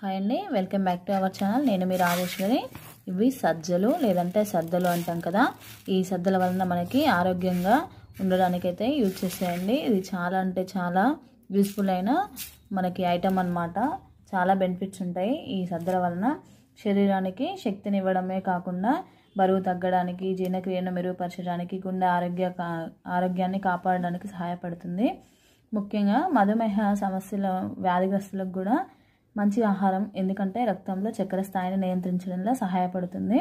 Hi అండి, welcome back to our channel. నేను మీ రాజేశ్వరి. ఇవి సజ్జలు లేదంటే సద్దలు అంటాం కదా. ఈ సద్దల వలన మనకి ఆరోగ్యంగా ఉండడానికైతే యూజ్ చేసేయండి. ఇది చాలా అంటే చాలా యూస్ఫుల్ అయిన మనకి ఐటమ్ అన్నమాట. చాలా బెనిఫిట్స్ ఉంటాయి ఈ సద్దల వలన. శరీరానికి శక్తిని ఇవ్వడమే కాకుండా బరువు తగ్గడానికి, జీర్ణక్రియను మెరుగుపరచడానికి, గుండె ఆరోగ్యాన్ని కాపాడడానికి సహాయపడుతుంది. ముఖ్యంగా మధుమేహ సమస్యల వ్యాధిగ్రస్తులకు కూడా మంచి ఆహారం, ఎందుకంటే రక్తంలో చక్కెర స్థాయిని నియంత్రించడంలో సహాయపడుతుంది.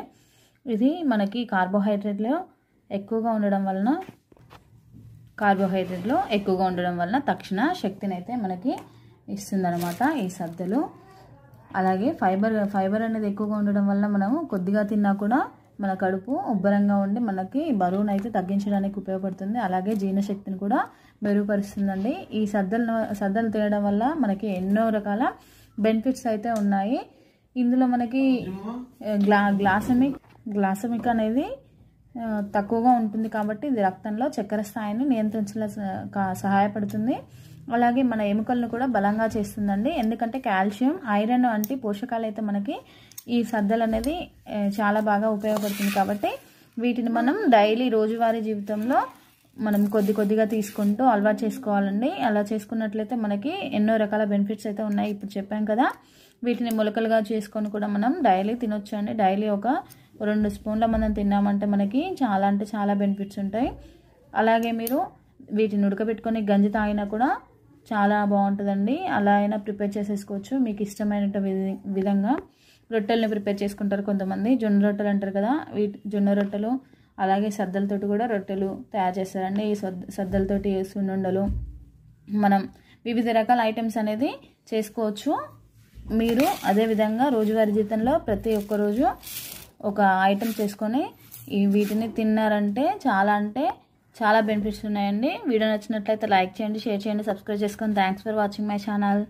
ఇది మనకి కార్బోహైడ్రేట్లో ఎక్కువగా ఉండడం వలన తక్షణ శక్తిని అయితే మనకి ఇస్తుందన్నమాట ఈ సద్దలు. అలాగే ఫైబర్ అనేది ఎక్కువగా ఉండడం వల్ల మనము కొద్దిగా తిన్నా కూడా మన కడుపు ఉబ్బరంగా ఉండి మనకి బరువును అయితే తగ్గించడానికి ఉపయోగపడుతుంది. అలాగే జీర్ణశక్తిని కూడా మెరుగుపరుస్తుందండి. ఈ సద్దలు తినడం వల్ల మనకి ఎన్నో రకాల బెనిఫిట్స్ అయితే ఉన్నాయి. ఇందులో మనకి గ్లాసమిక్ అనేది తక్కువగా ఉంటుంది కాబట్టి ఇది రక్తంలో చక్కెర స్థాయిని నియంత్రించడం సహాయపడుతుంది. అలాగే మన ఎముకలను కూడా బలంగా చేస్తుందండి. ఎందుకంటే కాల్షియం, ఐరన్ వంటి పోషకాలు అయితే మనకి ఈ సద్దలు అనేది చాలా బాగా ఉపయోగపడుతుంది. కాబట్టి వీటిని మనం డైలీ రోజువారీ జీవితంలో మనం కొద్దిగా తీసుకుంటూ అలవాటు చేసుకోవాలండి. అలా చేసుకున్నట్లయితే మనకి ఎన్నో రకాల బెనిఫిట్స్ అయితే ఉన్నాయి. ఇప్పుడు చెప్పాం కదా, వీటిని మొలకలుగా చేసుకొని కూడా మనం డైలీ తినొచ్చు అండి. డైలీ ఒక 2 స్పూన్ల మనం తిన్నామంటే మనకి చాలా అంటే చాలా బెనిఫిట్స్ ఉంటాయి. అలాగే మీరు వీటిని ఉడకబెట్టుకొని గంజి తాగినా కూడా చాలా బాగుంటుందండి. అలా అయినా ప్రిపేర్ చేసేసుకోవచ్చు మీకు ఇష్టమైన విధంగా. రొట్టెల్ని ప్రిపేర్ చేసుకుంటారు కొంతమంది, జొన్న రొట్టెలు అంటారు కదా. జొన్న రొట్టెలు అలాగే సద్దలతోటి కూడా రొట్టెలు తయారు చేస్తారండి. ఈ సద్దలతోటి సున్నుండలు, మనం వివిధ రకాల ఐటమ్స్ అనేది చేసుకోవచ్చు. మీరు అదేవిధంగా రోజువారీ జీవితంలో ప్రతి ఒక్క రోజు ఒక ఐటమ్ చేసుకొని వీటిని తిన్నారంటే చాలా బెనిఫిట్స్ ఉన్నాయండి. వీడియో నచ్చినట్లయితే లైక్ చేయండి, షేర్ చేయండి, సబ్స్క్రైబ్ చేసుకోండి. Thanks for watching my channel.